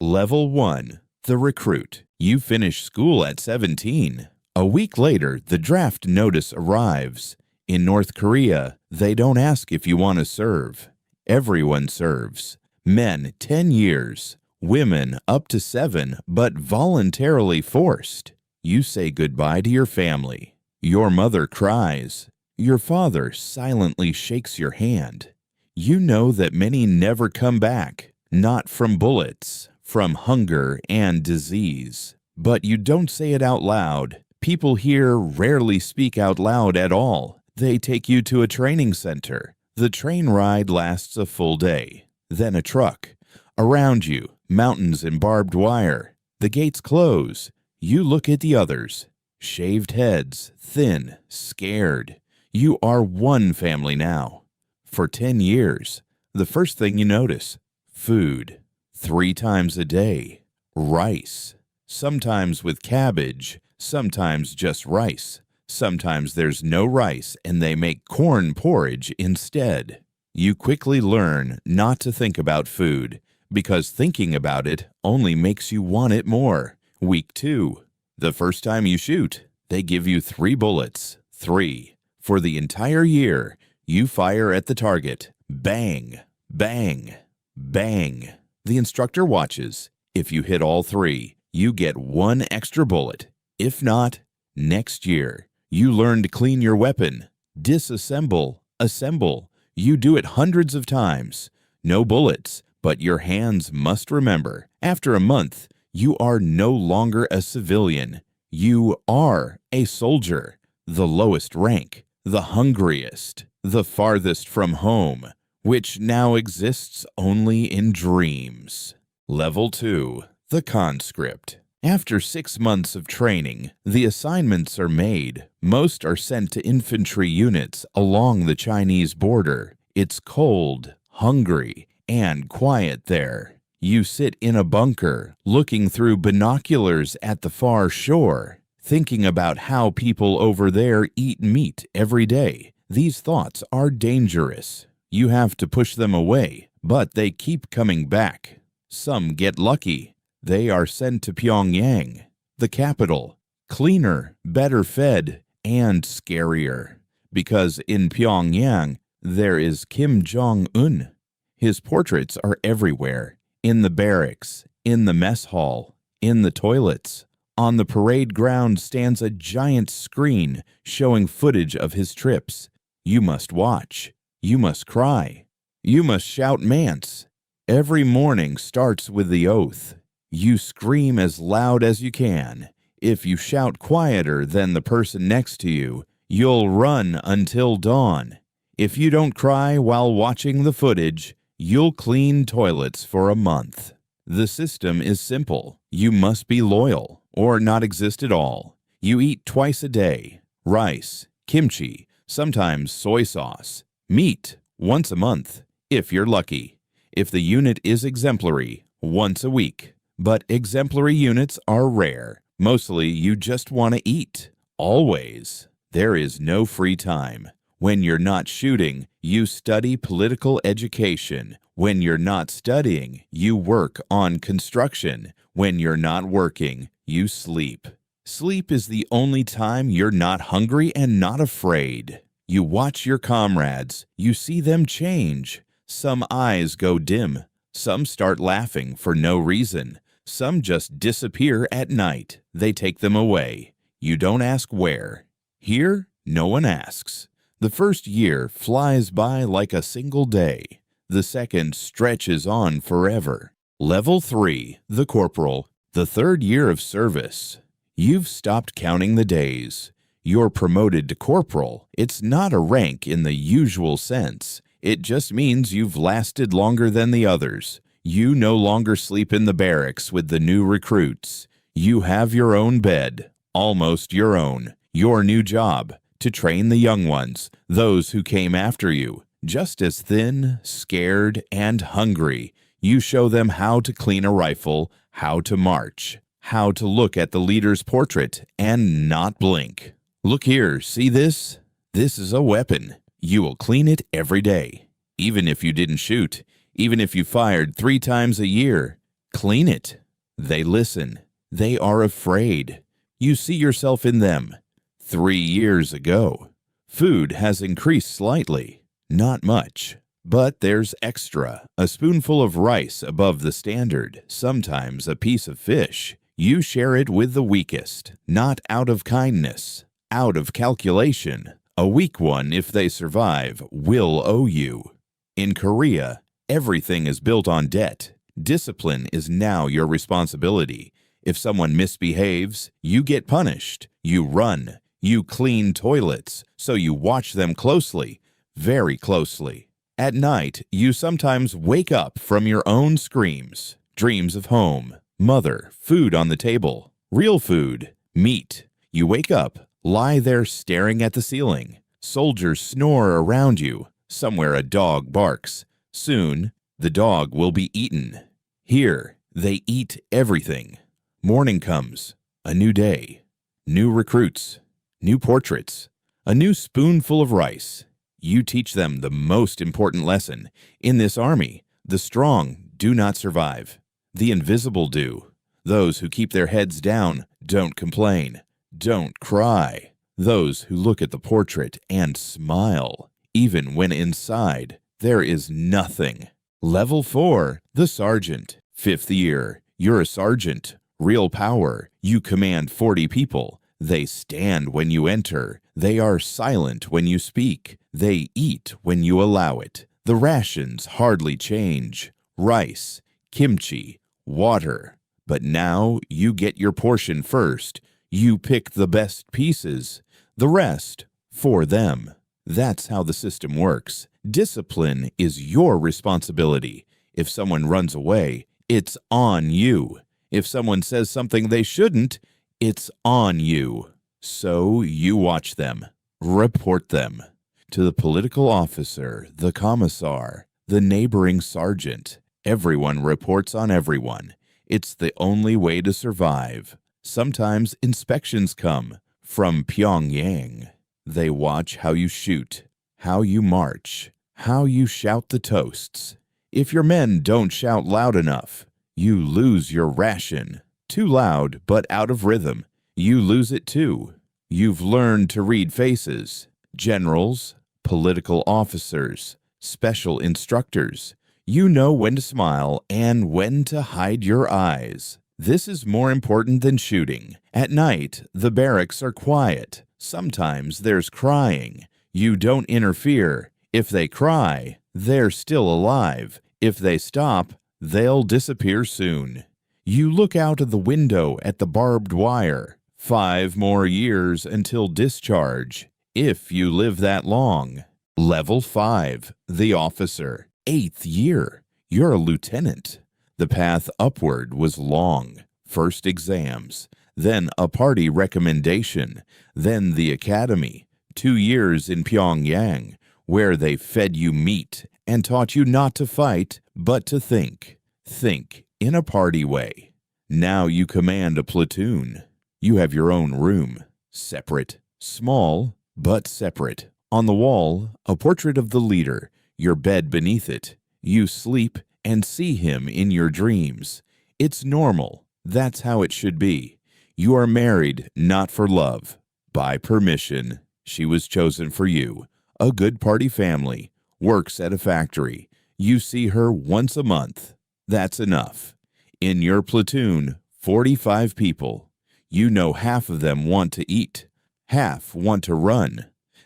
Level 1. The Recruit. You finish school at 17. A week later, the draft notice arrives. In North Korea, they don't ask if you want to serve. Everyone serves. Men 10 years. Women up to 7, but voluntarily forced. You say goodbye to your family. Your mother cries. Your father silently shakes your hand. You know that many never come back, not from bullets, from hunger and disease. But you don't say it out loud. People here rarely speak out loud at all. They take you to a training center. The train ride lasts a full day. Then a truck. Around you, mountains and barbed wire. The gates close. You look at the others. Shaved heads, thin, scared. You are one family now. For 10 years, the first thing you notice, food. 3 times a day. Rice. Sometimes with cabbage, sometimes just rice. Sometimes there's no rice and they make corn porridge instead. You quickly learn not to think about food, because thinking about it only makes you want it more. Week 2. The first time you shoot, they give you 3 bullets. 3. For the entire year, you fire at the target. Bang, bang, bang. The instructor watches. If you hit all 3, you get 1 extra bullet. If not, next year, you learn to clean your weapon. Disassemble, assemble. You do it hundreds of times. No bullets, but your hands must remember. After a month, you are no longer a civilian. You are a soldier. The lowest rank, the hungriest, the farthest from home, which now exists only in dreams. Level 2. The Conscript. After 6 months of training, the assignments are made. Most are sent to infantry units along the Chinese border. It's cold, hungry, and quiet there. You sit in a bunker, looking through binoculars at the far shore, thinking about how people over there eat meat every day. These thoughts are dangerous. You have to push them away, but they keep coming back. Some get lucky. They are sent to Pyongyang, the capital, cleaner, better fed, and scarier. Because in Pyongyang, there is KimJongUn. His portraits are everywhere. In the barracks, in the mess hall, in the toilets. On the parade ground stands a giant screen showing footage of his trips. You must watch. You must cry. You must shout manse. Every morning starts with the oath. You scream as loud as you can. If you shout quieter than the person next to you, you'll run until dawn. If you don't cry while watching the footage, you'll clean toilets for a month. The system is simple. You must be loyal or not exist at all. You eat twice a day. Rice, kimchi, sometimes soy sauce. Meat, once a month, if you're lucky. If the unit is exemplary, once a week. But exemplary units are rare. Mostly you just want to eat. Always. There is no free time. When you're not shooting, you study political education. When you're not studying, you work on construction. When you're not working, you sleep. Sleep is the only time you're not hungry and not afraid. You watch your comrades. You see them change. Some eyes go dim. Some start laughing for no reason. Some just disappear at night. They take them away. You don't ask where. Here, no one asks. The first year flies by like a single day. The second stretches on forever. Level 3, the Corporal. The 3rd year of service. You've stopped counting the days. You're promoted to Corporal. It's not a rank in the usual sense. It just means you've lasted longer than the others. You no longer sleep in the barracks with the new recruits. You have your own bed, almost your own. Your new job, to train the young ones, those who came after you. Just as thin, scared, and hungry, you show them how to clean a rifle, how to march, how to look at the leader's portrait and not blink. Look here, see this? This is a weapon. You will clean it every day. Even if you didn't shoot, even if you fired 3 times a year, clean it. They listen. They are afraid. You see yourself in them. 3 years ago. Food has increased slightly. Not much. But there's extra. A spoonful of rice above the standard. Sometimes a piece of fish. You share it with the weakest. Not out of kindness. Out of calculation. A weak one, if they survive, will owe you. In Korea, everything is built on debt. Discipline is now your responsibility. If someone misbehaves, you get punished. You run. You clean toilets, so you watch them closely, very closely. At night, you sometimes wake up from your own screams. Dreams of home, mother, food on the table, real food, meat. You wake up, lie there staring at the ceiling. Soldiers snore around you. Somewhere a dog barks. Soon, the dog will be eaten. Here, they eat everything. Morning comes. A new day. New recruits. New portraits. A new spoonful of rice. You teach them the most important lesson. In this army, the strong do not survive. The invisible do. Those who keep their heads down don't complain. Don't cry. Those who look at the portrait and smile, even when inside there is nothing. Level 4, the sergeant. 5th year, you're a sergeant. Real power. You command 40 people. They stand when you enter. They are silent when you speak. They eat when you allow it. The rations hardly change. Rice, kimchi, water. But now you get your portion first. You pick the best pieces. The rest, for them. That's how the system works. Discipline is your responsibility. If someone runs away, it's on you. If someone says something they shouldn't, it's on you. So you watch them. Report them. To the political officer, the commissar, the neighboring sergeant. Everyone reports on everyone. It's the only way to survive. Sometimes inspections come from Pyongyang. They watch how you shoot, how you march, how you shout the toasts. If your men don't shout loud enough, you lose your ration. Too loud, but out of rhythm. You lose it too. You've learned to read faces. Generals, political officers, special instructors. You know when to smile and when to hide your eyes. This is more important than shooting. At night, the barracks are quiet. Sometimes there's crying. You don't interfere. If they cry, they're still alive. If they stop, they'll disappear soon. You look out of the window at the barbed wire. 5 more years until discharge, if you live that long. Level 5, the officer. 8th year, you're a lieutenant. The path upward was long. First exams, then a party recommendation, then the academy. 2 years in Pyongyang, where they fed you meat and taught you not to fight, but to think. Think in a party way. Now you command a platoon. You have your own room. Separate. Small, but separate. On the wall, a portrait of the leader. Your bed beneath it. You sleep and see him in your dreams. It's normal. That's how it should be. You are married, not for love. By permission. She was chosen for you. A good party family. Works at a factory. You see her once a month. That's enough. In your platoon, 45 people. You know half of them want to eat. Half want to run.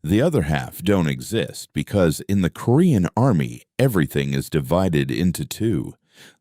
The other half don't exist because in the Korean army, everything is divided into two,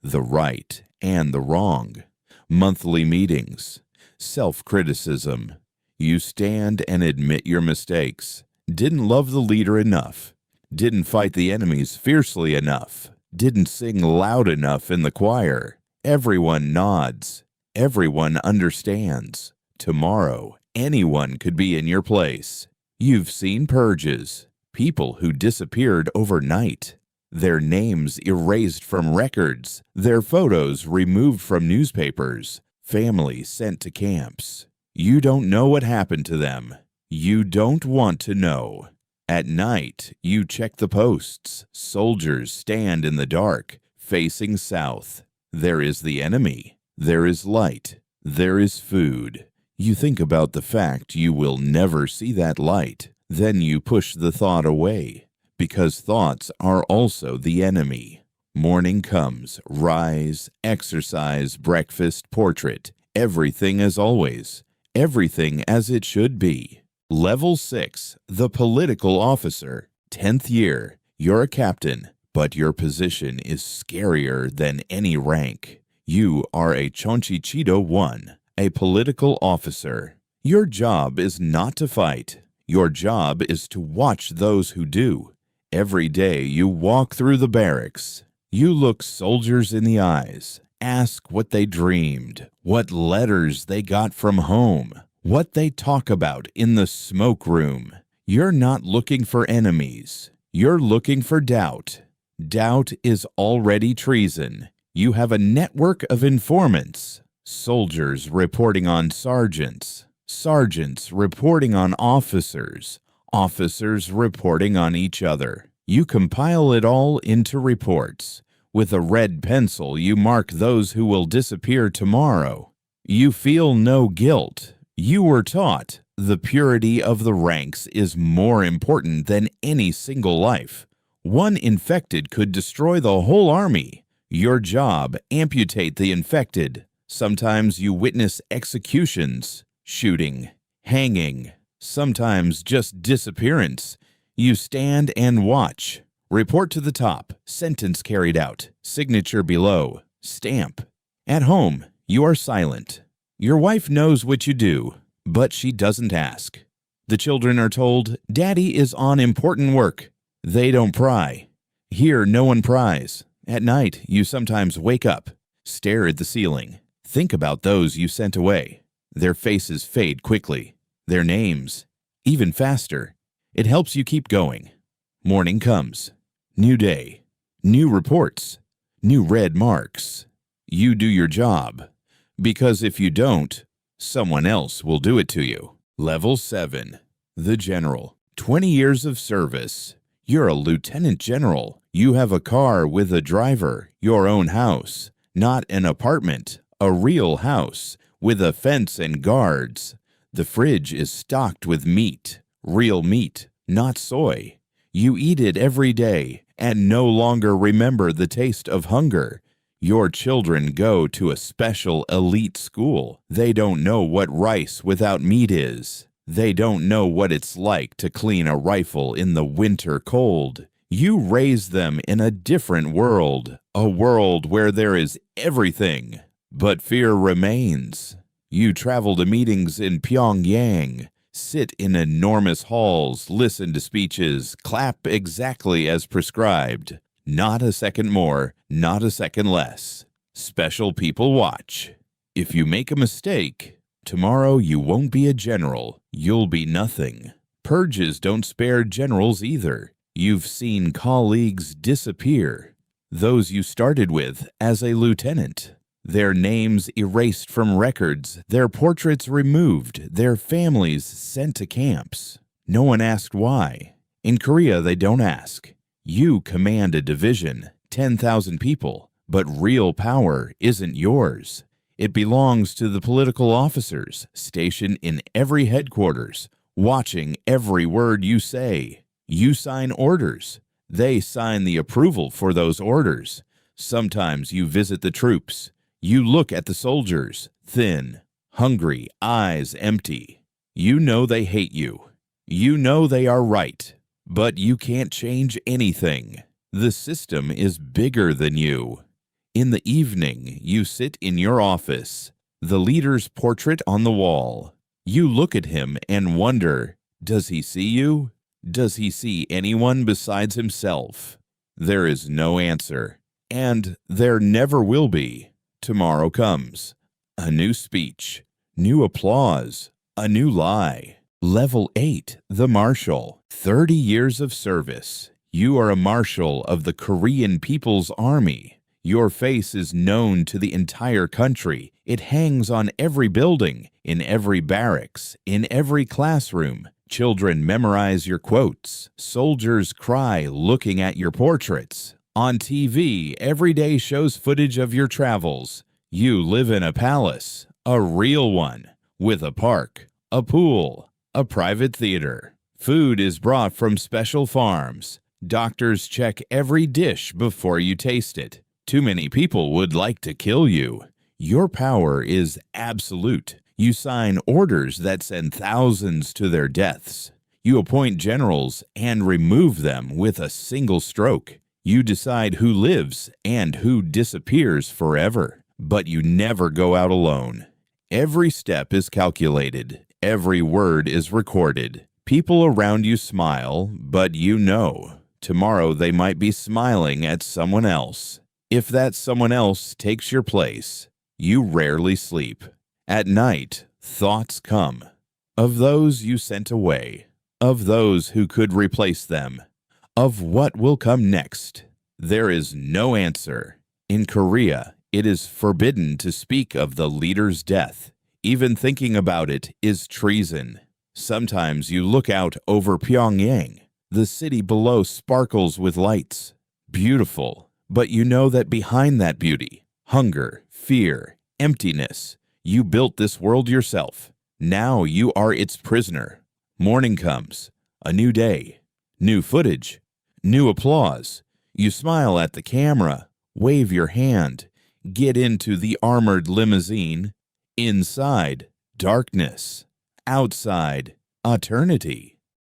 the right and the wrong. Monthly meetings, self-criticism. You stand and admit your mistakes. Didn't love the leader enough. Didn't fight the enemies fiercely enough. Didn't sing loud enough in the choir. Everyone nods. Everyone understands. Tomorrow, anyone could be in your place. You've seen purges, people who disappeared overnight, their names erased from records, their photos removed from newspapers, families sent to camps. You don't know what happened to them. You don't want to know. At night, you check the posts. Soldiers stand in the dark, facing south. There is the enemy. There is light. There is food. You think about the fact you will never see that light. Then you push the thought away, because thoughts are also the enemy. Morning comes, rise, exercise, breakfast, portrait. Everything as always. Everything as it should be. Level 6, the political officer. 10th year, you're a captain, but your position is scarier than any rank. You are a Chonchichito 1, a political officer. Your job is not to fight. Your job is to watch those who do. Every day you walk through the barracks. You look soldiers in the eyes. Ask what they dreamed, what letters they got from home, what they talk about in the smoke room. You're not looking for enemies. You're looking for doubt. Doubt is already treason. You have a network of informants. Soldiers reporting on sergeants. Sergeants reporting on officers. Officers reporting on each other. You compile it all into reports. With a red pencil, you mark those who will disappear tomorrow. You feel no guilt. You were taught the purity of the ranks is more important than any single life. One infected could destroy the whole army. Your job, amputate the infected. Sometimes you witness executions, shooting, hanging, sometimes just disappearance. You stand and watch. Report to the top, sentence carried out, signature below, stamp. At home, you are silent. Your wife knows what you do, but she doesn't ask. The children are told, Daddy is on important work. They don't pry. Here, no one pries. At night, you sometimes wake up, stare at the ceiling, think about those you sent away. Their faces fade quickly. Their names, even faster. It helps you keep going. Morning comes. New day. New reports. New red marks. You do your job. Because if you don't, someone else will do it to you. Level 7. The General. 20 years of service. You're a lieutenant general. You have a car with a driver, your own house. Not an apartment, a real house, with a fence and guards. The fridge is stocked with meat, real meat, not soy. You eat it every day and no longer remember the taste of hunger. Your children go to a special elite school. They don't know what rice without meat is. They don't know what it's like to clean a rifle in the winter cold. You raise them in a different world, a world where there is everything, but fear remains. You travel to meetings in Pyongyang, sit in enormous halls, listen to speeches, clap exactly as prescribed. Not a second more, not a second less. Special people watch. If you make a mistake, tomorrow you won't be a general, you'll be nothing. Purges don't spare generals either. You've seen colleagues disappear. Those you started with as a lieutenant. Their names erased from records, their portraits removed, their families sent to camps. No one asked why. In Korea, they don't ask. You command a division, 10,000 people, but real power isn't yours. It belongs to the political officers stationed in every headquarters, watching every word you say. You sign orders. They sign the approval for those orders. Sometimes you visit the troops. You look at the soldiers, thin, hungry, eyes empty. You know they hate you. You know they are right, but you can't change anything. The system is bigger than you. In the evening, you sit in your office, the leader's portrait on the wall. You look at him and wonder, does he see you? Does he see anyone besides himself? There is no answer, and there never will be. Tomorrow comes. A new speech, new applause, a new lie. Level 8, the Marshal. 30 years of service. You are a Marshal of the Korean People's Army. Your face is known to the entire country. It hangs on every building, in every barracks, in every classroom. Children memorize your quotes. Soldiers cry looking at your portraits. On TV, every day shows footage of your travels. You live in a palace, a real one, with a park, a pool, a private theater. Food is brought from special farms. Doctors check every dish before you taste it. Too many people would like to kill you. Your power is absolute. You sign orders that send thousands to their deaths. You appoint generals and remove them with a single stroke. You decide who lives and who disappears forever. But you never go out alone. Every step is calculated. Every word is recorded. People around you smile, but you know, tomorrow they might be smiling at someone else. If that someone else takes your place, you rarely sleep. At night, thoughts come. Of those you sent away. Of those who could replace them. Of what will come next. There is no answer. In Korea, it is forbidden to speak of the leader's death. Even thinking about it is treason. Sometimes you look out over Pyongyang. The city below sparkles with lights. Beautiful. But you know that behind that beauty, hunger, fear, emptiness, you built this world yourself. Now you are its prisoner. Morning comes. A new day. New footage. New applause. You smile at the camera. Wave your hand. Get into the armored limousine. Inside, darkness. Outside, eternity.